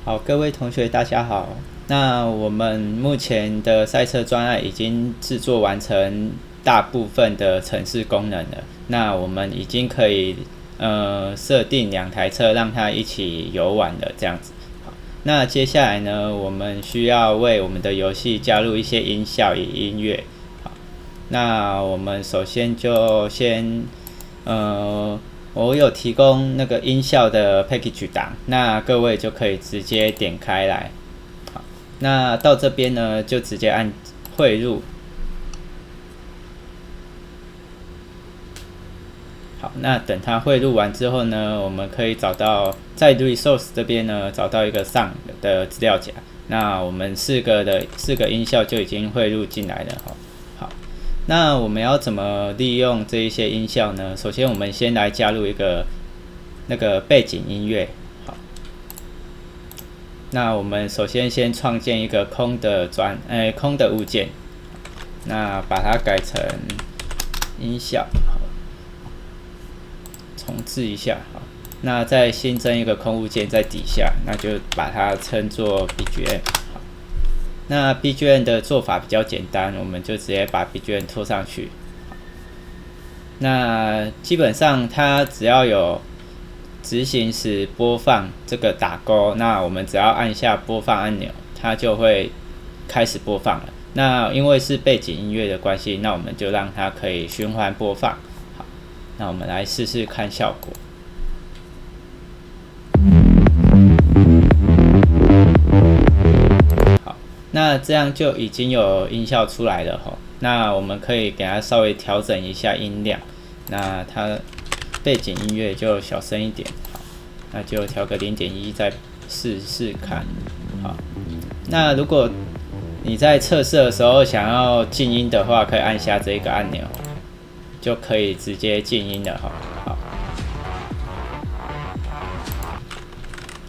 好，各位同学，大家好。那我们目前的赛车专案已经制作完成大部分的程式功能了。那我们已经可以设定2台车让它一起游玩了，这样子。好，那接下来呢，我们需要为我们的游戏加入一些音效与音乐。好，那我们首先就先我有提供那个音效的 package 档，那各位就可以直接点开来。好，那到这边呢，就直接按汇入。好，那等它汇入完之后呢，我们可以找到在 resource 这边呢，找到一个上的资料夹。那我们4个音效就已经汇入进来了。好，那我们要怎么利用这一些音效呢？首先，我们先来加入一个那个背景音乐。好，那我们首先创建一个空的物件，那把它改成音效，重置一下。好，那再新增一个空物件在底下，那就把它称作 BGM。那 BGM 的做法比较简单，我们就直接把 BGM 拖上去。那基本上它只要有执行时播放这个打勾，那我们只要按下播放按钮，它就会开始播放了。那因为是背景音乐的关系，那我们就让它可以循环播放。好，那我们来试试看效果。那这样就已经有音效出来了吼。那我们可以给它稍微调整一下音量，那它背景音乐就小声一点。好，那就调个0.1再试试看。好，那如果你在测试的时候想要静音的话，可以按下这个按钮，就可以直接静音了。好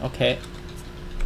，OK。